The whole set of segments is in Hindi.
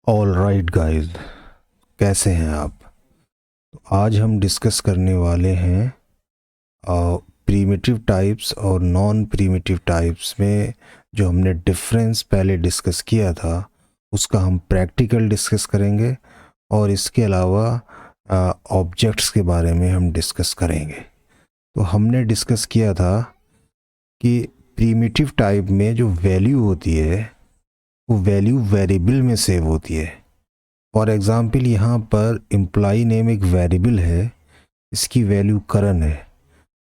ऑल राइट गाइस, कैसे हैं आप। तो आज हम डिस्कस करने वाले हैं प्रीमिटिव टाइप्स और नॉन प्रीमिटिव टाइप्स में जो हमने डिफरेंस पहले डिस्कस किया था उसका हम प्रैक्टिकल डिस्कस करेंगे और इसके अलावा ऑब्जेक्ट्स के बारे में हम डिस्कस करेंगे। तो हमने डिस्कस किया था कि प्रीमिटिव टाइप में जो वैल्यू होती है वो वैल्यू वेरिएबल में सेव होती है। फॉर एग्ज़ाम्पल यहाँ पर एम्प्लॉई नेम एक वेरिएबल है, इसकी वैल्यू करण है।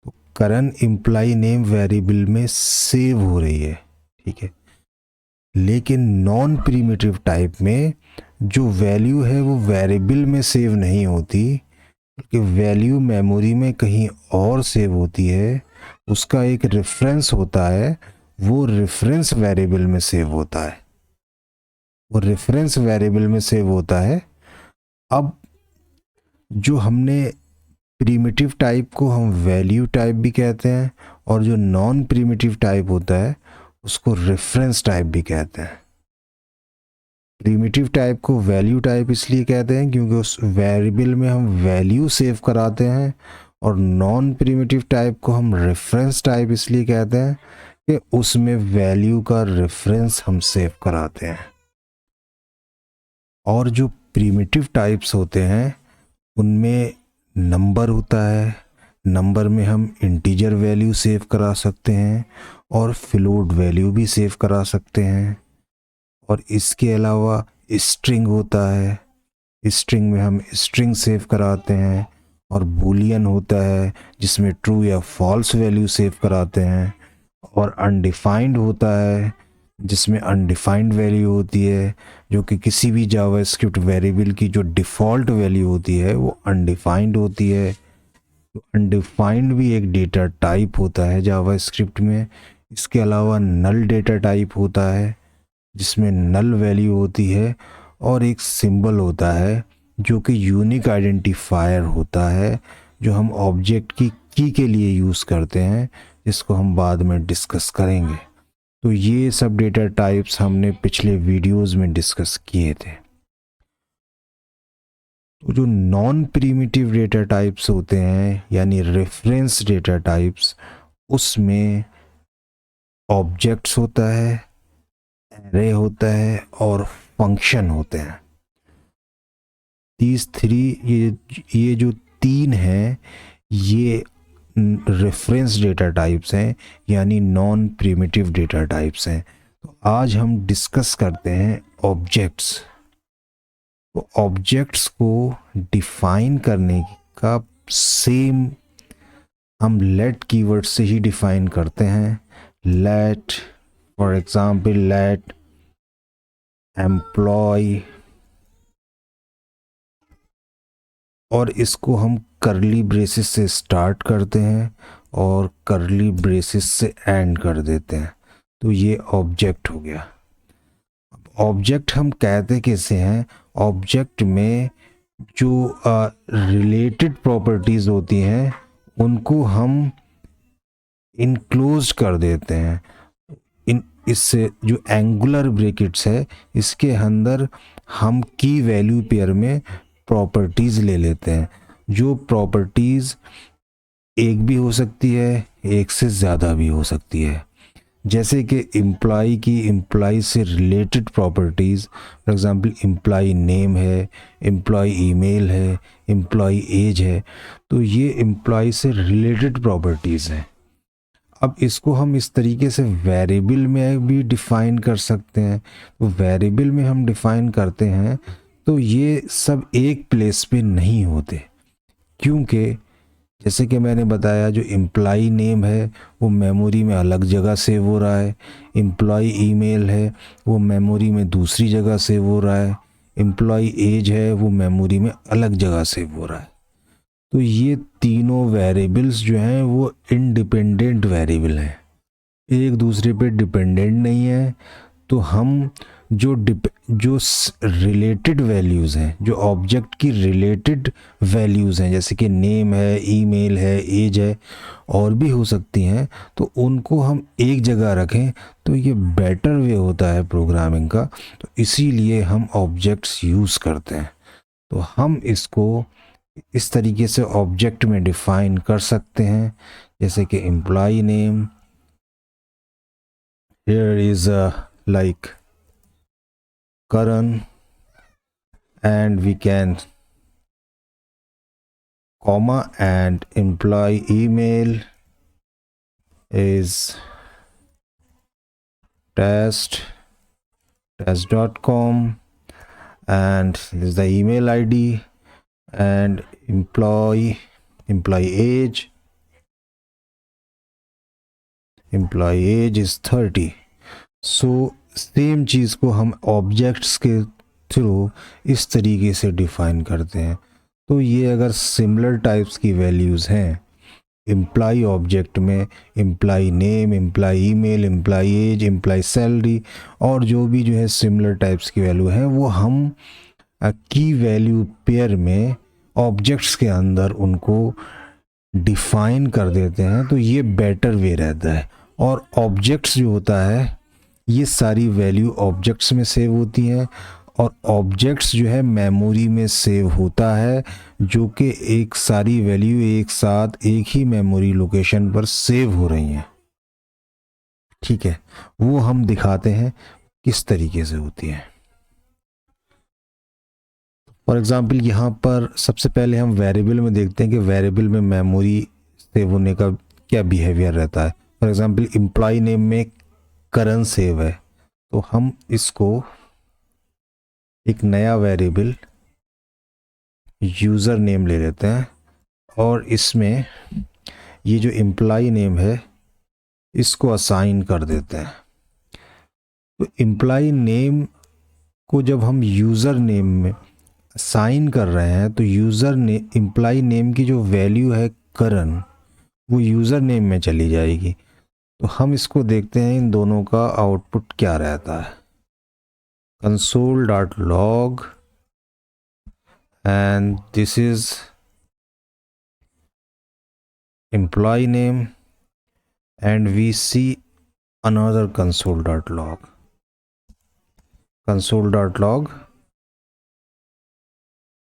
तो करण एम्प्लॉई नेम वेरिएबल में सेव हो रही है, ठीक है। लेकिन नॉन प्रीमिटिव टाइप में जो वैल्यू है वो वेरिएबल में सेव नहीं होती, बल्कि वैल्यू मेमोरी में कहीं और सेव होती है। उसका एक रेफरेंस होता है, वो रेफरेंस वेरिएबल में सेव होता है, वो रेफरेंस वेरिएबल में सेव होता है। अब जो हमने प्रीमिटिव टाइप को हम वैल्यू टाइप भी कहते हैं और जो नॉन प्रीमिटिव टाइप होता है उसको रेफरेंस टाइप भी कहते हैं। प्रीमिटिव टाइप को वैल्यू टाइप इसलिए कहते हैं क्योंकि उस वेरिएबल में हम वैल्यू सेव कराते हैं, और नॉन प्रीमिटिव टाइप को हम रेफरेंस टाइप इसलिए कहते हैं कि उसमें वैल्यू का रेफरेंस हम सेव कराते हैं। और जो प्रीमिटिव टाइप्स होते हैं उनमें नंबर होता है, नंबर में हम इंटीजर वैल्यू सेव करा सकते हैं और फ्लोट वैल्यू भी सेव करा सकते हैं। और इसके अलावा स्ट्रिंग होता है, स्ट्रिंग में हम स्ट्रिंग सेव कराते हैं, और बूलियन होता है जिसमें ट्रू या फॉल्स वैल्यू सेव कराते हैं, और अनडिफाइंड होता है जिसमें अनडिफाइंड वैल्यू होती है, जो कि किसी भी जावास्क्रिप्ट वेरिएबल की जो डिफ़ॉल्ट वैल्यू होती है वो अनडिफाइंड होती है। तो अनडिफाइंड भी एक डेटा टाइप होता है जावास्क्रिप्ट में। इसके अलावा नल डेटा टाइप होता है जिसमें नल वैल्यू होती है, और एक सिंबल होता है जो कि यूनिक आइडेंटिफायर होता है जो हम ऑब्जेक्ट की की के लिए यूज़ करते हैं, जिसको हम बाद में डिस्कस करेंगे। तो ये सब डेटा टाइप्स हमने पिछले वीडियोस में डिस्कस किए थे। तो जो नॉन प्रीमिटिव डेटा टाइप्स होते हैं यानी रेफरेंस डेटा टाइप्स, उसमें ऑब्जेक्ट्स होता है, एरे होता है और फंक्शन होते हैं। दीज थ्री, ये जो तीन हैं ये रेफरेंस डेटा टाइप्स हैं यानी नॉन प्रिमिटिव डेटा टाइप्स हैं। तो आज हम डिस्कस करते हैं ऑब्जेक्ट्स। तो ऑब्जेक्ट्स को डिफाइन करने का सेम हम लेट कीवर्ड से ही डिफाइन करते हैं। Let, for example let employee, और इसको हम करली ब्रेसेस से स्टार्ट करते हैं और करली ब्रेसेस से एंड कर देते हैं। तो ये ऑब्जेक्ट हो गया। ऑब्जेक्ट हम कहते कैसे हैं, ऑब्जेक्ट में जो रिलेटेड प्रॉपर्टीज़ होती हैं उनको हम इनक्लोज कर देते हैं। इससे जो एंगुलर ब्रैकेट्स है इसके अंदर हम की वैल्यू पेयर में प्रॉपर्टीज़ ले लेते हैं। जो प्रॉपर्टीज़ एक भी हो सकती है, एक से ज़्यादा भी हो सकती है। जैसे कि एम्प्लॉय की एम्प्लॉय से related properties, for example employee name है, एम्प्लॉय ईमेल है, एम्प्लॉय एज है। तो ये एम्प्लॉय से रिलेटेड प्रॉपर्टीज़ हैं। अब इसको हम इस तरीके से वेरिएबल में भी डिफ़ाइन कर सकते हैं। तो वेरिएबल में हम डिफ़ाइन करते हैं तो ये सब एक प्लेस पे नहीं होते, क्योंकि जैसे कि मैंने बताया जो एम्प्लॉय नेम है वो मेमोरी में अलग जगह सेव हो रहा है, एम्प्लॉय ईमेल है वो मेमोरी में दूसरी जगह सेव हो रहा है, एम्प्लॉय एज है वो मेमोरी में अलग जगह सेव हो रहा है। तो ये तीनों वेरिएबल्स जो हैं वो इंडिपेंडेंट वेरिएबल हैं, एक दूसरे पे डिपेंडेंट नहीं है। तो हम जो रिलेटेड वैल्यूज़ हैं, जो ऑब्जेक्ट की रिलेटेड वैल्यूज़ हैं, जैसे कि नेम है, ईमेल है, एज है, और भी हो सकती हैं, तो उनको हम एक जगह रखें तो ये बेटर वे होता है प्रोग्रामिंग का। तो इसीलिए हम ऑब्जेक्ट्स यूज़ करते हैं। तो हम इसको इस तरीके से ऑब्जेक्ट में डिफाइन कर सकते हैं, जैसे कि employee name, here is like Karan, and we can comma, and employee email is test.com, and this is the email ID, and employee age is 30. So same चीज़ को हम ऑब्जेक्ट्स के थ्रू इस तरीके से डिफाइन करते हैं। तो ये अगर सिमिलर टाइप्स की वैल्यूज़ हैं एम्प्लॉय ऑब्जेक्ट में, employee name, employee email, employee age, employee salary, और जो भी जो है सिमिलर टाइप्स की वैल्यू हैं, वो हम की वैल्यू पेयर में ऑब्जेक्ट्स के अंदर उनको डिफाइन कर देते हैं। तो ये बेटर वे रहता है। और ऑब्जेक्ट्स जो होता है, ये सारी वैल्यू ऑब्जेक्ट्स में सेव होती हैं, और ऑब्जेक्ट्स जो है मेमोरी में सेव होता है, जो कि एक सारी वैल्यू एक साथ एक ही मेमोरी लोकेशन पर सेव हो रही हैं। ठीक है, वो हम दिखाते हैं किस तरीके से होती है। फॉर एग्जांपल यहाँ पर सबसे पहले हम वेरिएबल में देखते हैं कि वेरिएबल में मेमोरी सेव होने का क्या बिहेवियर रहता है। फॉर एग्जांपल एम्प्लॉय नेम में करंट सेव है, तो हम इसको एक नया वेरिएबल यूज़र नेम ले लेते हैं, और इसमें ये जो एम्प्लॉय नेम है इसको असाइन कर देते हैं। तो एम्प्लॉय नेम को जब हम यूज़र नेम में असाइन कर रहे हैं, तो यूज़र ने एम्प्लॉय नेम की जो वैल्यू है करंट, वो यूज़र नेम में चली जाएगी। तो हम इसको देखते हैं इन दोनों का आउटपुट क्या रहता है। console.log, and this is employee name, and we see another console.log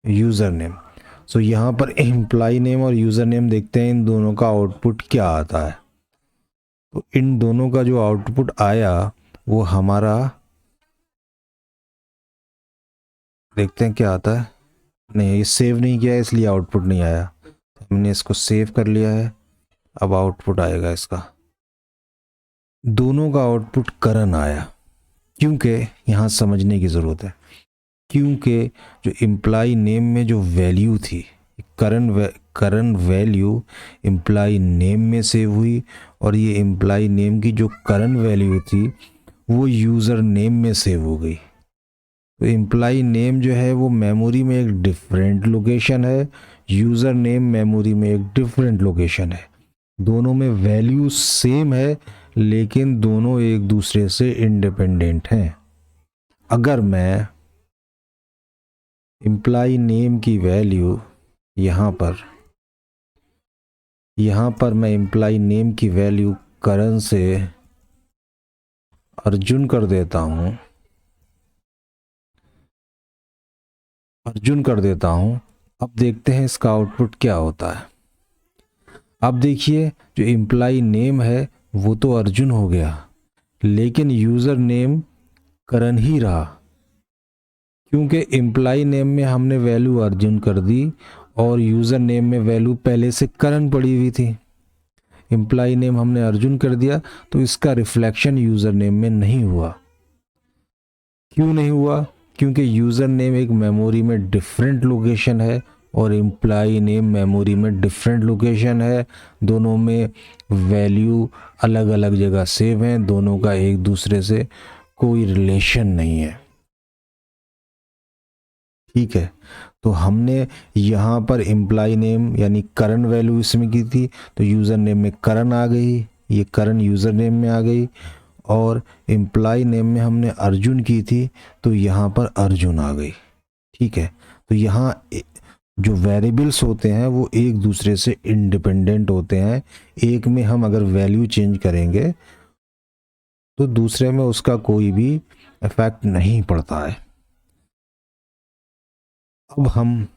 user name. So यहाँ पर एम्प्लॉय नेम और यूज़र नेम देखते हैं इन दोनों का आउटपुट क्या आता है। तो इन दोनों का जो आउटपुट आया वो हमारा, देखते हैं क्या आता है। नहीं, ये सेव नहीं किया है इसलिए आउटपुट नहीं आया। हमने इसको सेव कर लिया है, अब आउटपुट आएगा इसका। दोनों का आउटपुट करंट आया, क्योंकि यहाँ समझने की ज़रूरत है, क्योंकि जो एम्प्लॉय नेम में जो वैल्यू थी, करंट वैल्यू एम्प्लॉय नेम में सेव हुई, और ये एम्प्लॉय नेम की जो करंट वैल्यू थी वो यूज़र नेम में सेव हो गई। तो एम्प्लॉय नेम जो है वो मेमोरी में एक डिफरेंट लोकेशन है, यूज़र नेम मेमोरी में एक डिफरेंट लोकेशन है। दोनों में वैल्यू सेम है, लेकिन दोनों एक दूसरे से इंडिपेंडेंट हैं। अगर मैं एम्प्लॉय नेम की वैल्यू यहाँ पर मैं एम्प्लॉय नेम की वैल्यू करंट से अर्जुन कर देता हूँ, अब देखते हैं इसका आउटपुट क्या होता है। अब देखिए, जो एम्प्लॉय नेम है वो तो अर्जुन हो गया, लेकिन यूज़र नेम करण ही रहा, क्योंकि एम्प्लॉय नेम में हमने वैल्यू अर्जुन कर दी और यूज़र नेम में वैल्यू पहले से करण पड़ी हुई थी। एम्प्लॉय नेम हमने अर्जुन कर दिया, तो इसका रिफ्लेक्शन यूज़र नेम में नहीं हुआ। क्यों नहीं हुआ? क्योंकि यूज़र नेम एक मेमोरी में डिफरेंट लोकेशन है और एम्प्लॉय नेम मेमोरी में डिफरेंट लोकेशन है। दोनों में वैल्यू अलग अलग जगह सेव हैं, दोनों का एक दूसरे से कोई रिलेशन नहीं है। ठीक है, तो हमने यहाँ पर एम्प्लॉय नेम यानी करंट वैल्यू इसमें की थी, तो यूज़र नेम में करंट आ गई, ये करंट यूज़र नेम में आ गई, और एम्प्लॉय नेम में हमने अर्जुन की थी, तो यहाँ पर अर्जुन आ गई। ठीक है, तो यहाँ जो वेरिएबल्स होते हैं वो एक दूसरे से इंडिपेंडेंट होते हैं। एक में हम अगर वैल्यू चेंज करेंगे तो दूसरे में उसका कोई भी इफेक्ट नहीं पड़ता है। अब हम,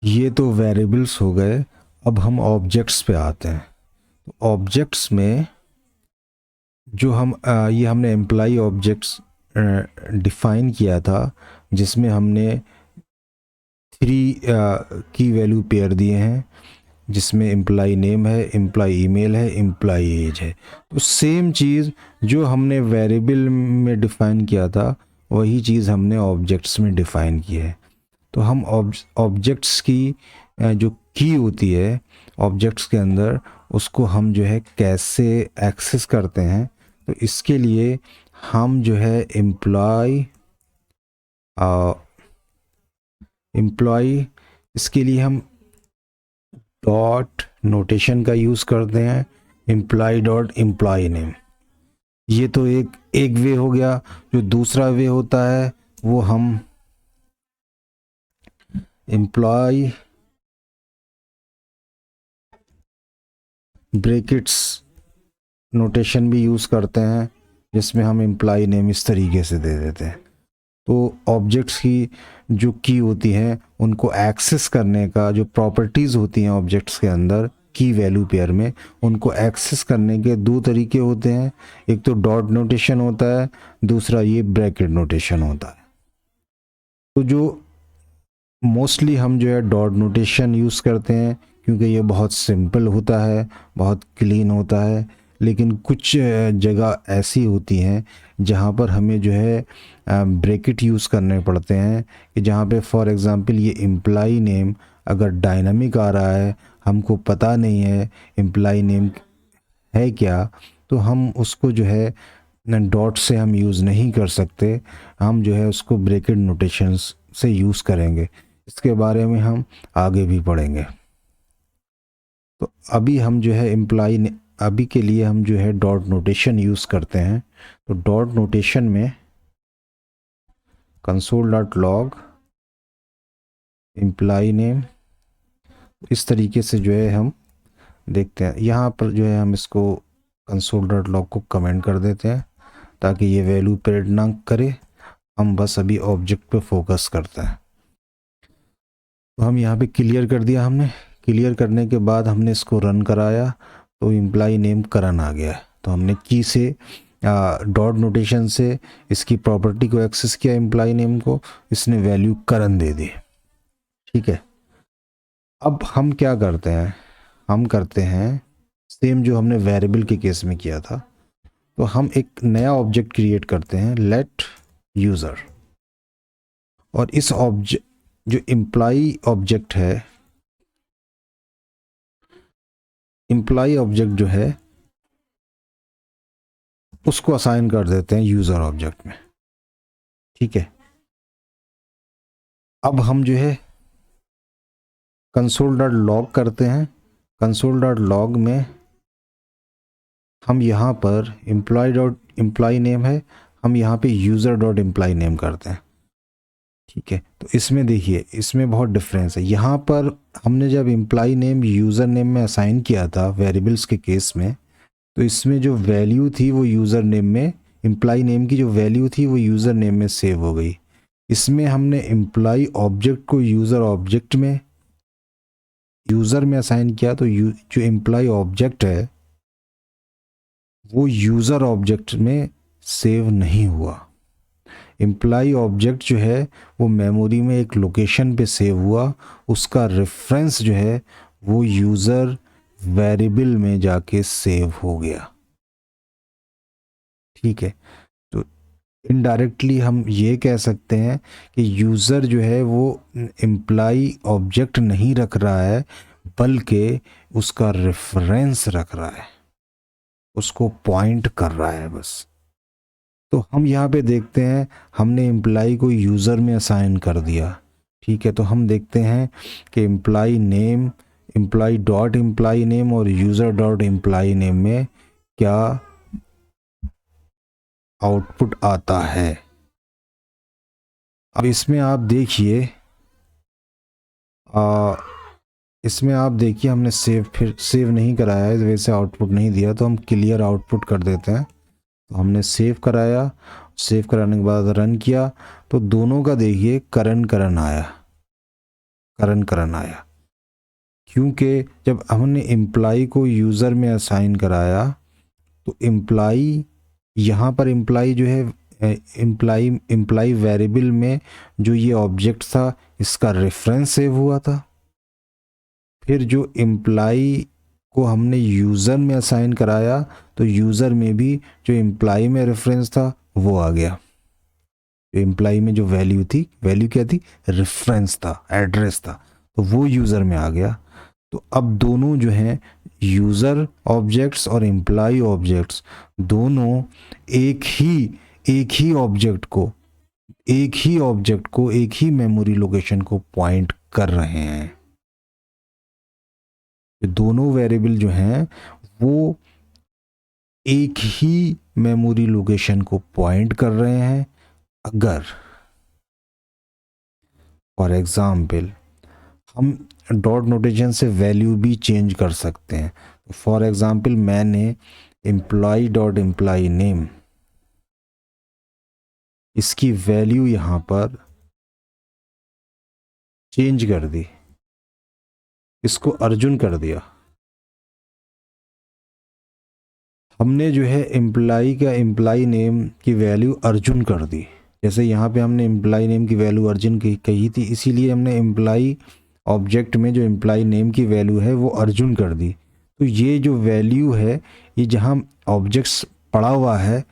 ये तो वेरिएबल्स हो गए, अब हम ऑब्जेक्ट्स पे आते हैं। तो ऑब्जेक्ट्स में जो हम ये हमने एम्प्लॉय ऑब्जेक्ट्स डिफाइन किया था, जिसमें हमने 3 की वैल्यू पेयर दिए हैं, जिसमें एम्प्लॉय नेम है, एम्प्लॉय ईमेल है, एम्प्लॉय एज है। तो सेम चीज़ जो हमने वेरिएबल में डिफ़ाइन किया था वही चीज़ हमने ऑब्जेक्ट्स में डिफ़ाइन की है। तो हम ऑब्जेक्ट्स की जो की होती है ऑब्जेक्ट्स के अंदर, उसको हम जो है कैसे एक्सेस करते हैं, तो इसके लिए हम जो है एम्प्लॉय इसके लिए हम डॉट नोटेशन का यूज़ करते हैं, एम्प्लॉय डॉट एम्प्लॉय नेम। ये तो एक वे हो गया। जो दूसरा वे होता है वो हम एम्प्लॉय ब्रैकेट्स नोटेशन भी यूज़ करते हैं, जिसमें हम एम्प्लॉय नेम इस तरीके से दे देते हैं। तो ऑब्जेक्ट्स की जो की होती हैं उनको एक्सेस करने का, जो प्रॉपर्टीज़ होती हैं ऑब्जेक्ट्स के अंदर की वैल्यू पेयर में, उनको एक्सेस करने के 2 तरीके होते हैं। एक तो डॉट नोटेशन होता है, दूसरा ये ब्रैकेट नोटेशन होता है। तो जो मोस्टली हम जो है डॉट नोटेशन यूज़ करते हैं, क्योंकि ये बहुत सिंपल होता है, बहुत क्लीन होता है। लेकिन कुछ जगह ऐसी होती हैं जहाँ पर हमें जो है ब्रैकेट यूज़ करने पड़ते हैं, कि जहाँ पे फॉर एग्ज़ाम्पल ये एम्प्लॉय नेम अगर डायनामिक आ रहा है, हमको पता नहीं है एम्प्लॉय नेम है क्या, तो हम उसको जो है डॉट से हम यूज़ नहीं कर सकते, हम जो है उसको ब्रैकेट नोटेशंस से यूज़ करेंगे। इसके बारे में हम आगे भी पढ़ेंगे। तो अभी हम जो है अभी के लिए हम जो है डॉट नोटेशन यूज़ करते हैं। तो डॉट नोटेशन में console.log एम्प्लॉय नेम, इस तरीके से जो है हम देखते हैं। यहाँ पर जो है हम इसको console.log को कमेंट कर देते हैं ताकि ये वैल्यू प्रिंट ना करे, हम बस अभी ऑब्जेक्ट पे फोकस करते हैं। तो हम यहाँ पे क्लियर कर दिया हमने। क्लियर करने के बाद हमने इसको रन कराया, तो एम्प्लॉय नेम करण आ गया। तो हमने की से डॉट नोटेशन से इसकी प्रॉपर्टी को एक्सेस किया, एम्प्लॉय नेम को, इसने वैल्यू करण दे दी। ठीक है, अब हम क्या करते हैं, हम करते हैं सेम जो हमने वेरिएबल के केस में किया था। तो हम एक नया ऑब्जेक्ट क्रिएट करते हैं, लेट यूज़र, और इस ऑब्जेक्ट जो एम्प्लॉय ऑब्जेक्ट है, एम्प्लॉय ऑब्जेक्ट जो है उसको असाइन कर देते हैं यूज़र ऑब्जेक्ट में। ठीक है, अब हम जो है console.log करते हैं। console.log में हम यहाँ पर एम्प्लॉय नेम है, हम यहाँ पे user.employee नेम करते हैं। ठीक है, तो इसमें देखिए इसमें बहुत डिफरेंस है। यहाँ पर हमने जब एम्प्लॉय नेम यूज़र नेम में असाइन किया था वेरिएबल्स के केस में, तो इसमें जो वैल्यू थी वो यूज़र नेम में, एम्प्लॉय नेम की जो वैल्यू थी वो यूज़र नेम में सेव हो गई। इसमें हमने एम्प्लॉय ऑब्जेक्ट को यूज़र ऑब्जेक्ट में, यूज़र में असाइन किया, तो जो एम्प्लॉय ऑब्जेक्ट है वो यूज़र ऑब्जेक्ट में सेव नहीं हुआ। एम्प्लॉय ऑब्जेक्ट जो है वो मेमोरी में एक लोकेशन पे सेव हुआ, उसका रेफरेंस जो है वो यूज़र वेरिएबल में जाके सेव हो गया। ठीक है, तो इनडायरेक्टली हम ये कह सकते हैं कि यूज़र जो है वो एम्प्लॉय ऑब्जेक्ट नहीं रख रहा है, बल्कि उसका रेफरेंस रख रहा है, उसको पॉइंट कर रहा है बस। तो हम यहाँ पे देखते हैं हमने एम्प्लॉय को यूज़र में असाइन कर दिया। ठीक है, तो हम देखते हैं कि employee name, employee dot employee name और यूज़र डॉट एम्प्लॉय नेम में क्या आउटपुट आता है। अब इसमें आप देखिए, इसमें आप देखिए हमने फिर सेव नहीं कराया है, इस वजह से आउटपुट नहीं दिया, तो हम क्लियर आउटपुट कर देते हैं। तो हमने सेव कराया, सेव कराने के बाद रन किया तो दोनों का देखिए करंट करंट आया, करंट करंट आया। क्योंकि जब हमने एम्प्लाई को यूज़र में असाइन कराया तो एम्प्लाई, यहाँ पर एम्प्लाई जो है एम्प्लाई वेरिएबल में जो ये ऑब्जेक्ट था इसका रेफरेंस सेव हुआ था। फिर जो एम्प्लाई को हमने यूज़र में असाइन कराया तो यूज़र में भी जो एम्प्लाई में रेफरेंस था वो आ गया। एम्प्लाई में जो वैल्यू थी, वैल्यू क्या थी, रेफरेंस था, एड्रेस था, तो वो यूज़र में आ गया। तो अब दोनों जो हैं यूज़र ऑब्जेक्ट्स और एम्प्लाई ऑब्जेक्ट्स दोनों एक ही ऑब्जेक्ट को एक ही मेमोरी लोकेशन को पॉइंट कर रहे हैं। दोनों वेरिएबल जो हैं वो एक ही मेमोरी लोकेशन को पॉइंट कर रहे हैं। अगर फॉर एग्जाम्पल हम डॉट नोटेशन से वैल्यू भी चेंज कर सकते हैं। फॉर एग्जाम्पल मैंने एम्प्लॉय डॉट एम्प्लॉय नेम, इसकी वैल्यू यहाँ पर चेंज कर दी, इसको अर्जुन कर दिया। हमने जो है एम्प्लॉय का एम्प्लॉय नेम की वैल्यू अर्जुन कर दी। जैसे यहाँ पे हमने एम्प्लॉय नेम की वैल्यू अर्जुन की कही थी, इसीलिए हमने एम्प्लॉय ऑब्जेक्ट में जो एम्प्लॉय नेम की वैल्यू है वो अर्जुन कर दी। तो ये जो वैल्यू है ये जहाँ ऑब्जेक्ट्स पड़ा हुआ है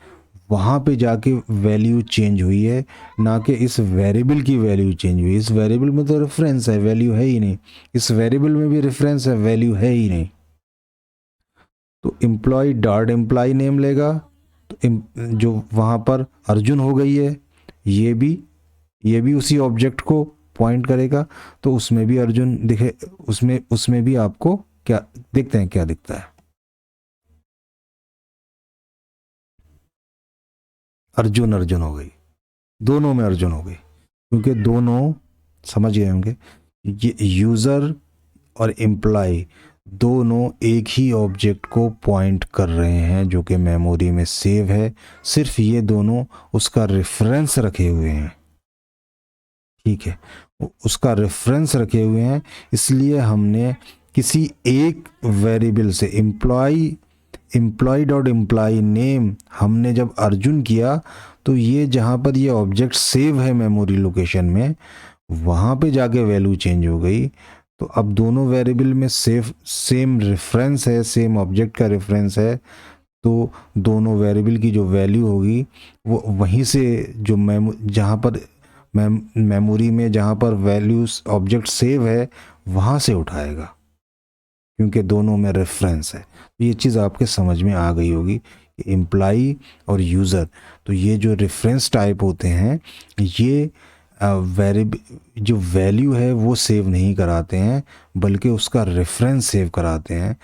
वहाँ पे जाके वैल्यू चेंज हुई है, ना कि इस वेरिएबल की वैल्यू चेंज हुई। इस वेरिएबल में तो रेफरेंस है, वैल्यू है ही नहीं। इस वेरिएबल में भी रेफरेंस है, वैल्यू है ही नहीं। तो एम्प्लॉय डॉट एम्प्लॉय नेम लेगा तो जो वहाँ पर अर्जुन हो गई है ये भी उसी ऑब्जेक्ट को पॉइंट करेगा, तो उसमें भी अर्जुन दिखे, उसमें भी आपको क्या देखते हैं, क्या दिखता है, अर्जुन अर्जुन हो गई, दोनों में अर्जुन हो गई। क्योंकि दोनों समझ गए होंगे, ये यूज़र और एम्प्लॉय दोनों एक ही ऑब्जेक्ट को पॉइंट कर रहे हैं जो कि मेमोरी में सेव है। सिर्फ ये दोनों उसका रेफरेंस रखे हुए हैं, ठीक है, उसका रेफरेंस रखे हुए हैं। इसलिए हमने किसी एक वेरिएबल से एम्प्लॉय डॉट एम्प्लॉय नेम हमने जब अर्जुन किया तो ये जहाँ पर ये ऑब्जेक्ट सेव है मेमोरी लोकेशन में वहाँ पे जाके वैल्यू चेंज हो गई। तो अब दोनों वेरिएबल में सेम रेफरेंस है, सेम ऑब्जेक्ट का रेफरेंस है, तो दोनों वेरिएबल की जो वैल्यू होगी वो वहीं से जो जहाँ पर मेमोरी में जहाँ पर वैल्यूज ऑब्जेक्ट सेव है वहाँ से उठाएगा, क्योंकि दोनों में रेफरेंस है। तो ये चीज़ आपके समझ में आ गई होगी कि एम्प्लॉई और यूज़र, तो ये जो रेफरेंस टाइप होते हैं ये जो वैल्यू है वो सेव नहीं कराते हैं बल्कि उसका रेफरेंस सेव कराते हैं।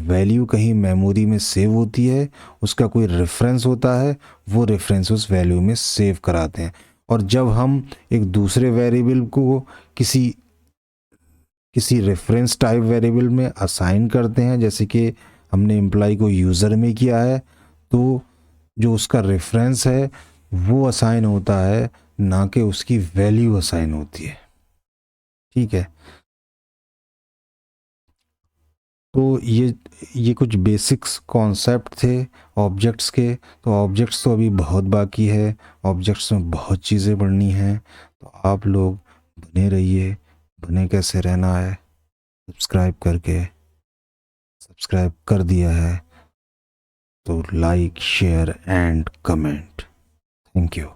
वैल्यू कहीं मेमोरी में सेव होती है, उसका कोई रेफरेंस होता है, वो रेफरेंस उस वैल्यू में सेव कराते हैं। और जब हम एक दूसरे वेरिएबल को किसी रेफरेंस टाइप वेरिएबल में असाइन करते हैं, जैसे कि हमने एम्प्लॉय को यूज़र में किया है, तो जो उसका रेफरेंस है वो असाइन होता है, ना कि उसकी वैल्यू असाइन होती है, ठीक है। तो ये कुछ बेसिक्स कॉन्सेप्ट थे ऑब्जेक्ट्स के। तो ऑब्जेक्ट्स तो अभी बहुत बाकी है, ऑब्जेक्ट्स में बहुत चीज़ें पढ़नी हैं। तो आप लोग बने रहिए। बने कैसे रहना है, सब्सक्राइब कर दिया है तो like share and comment. Thank you.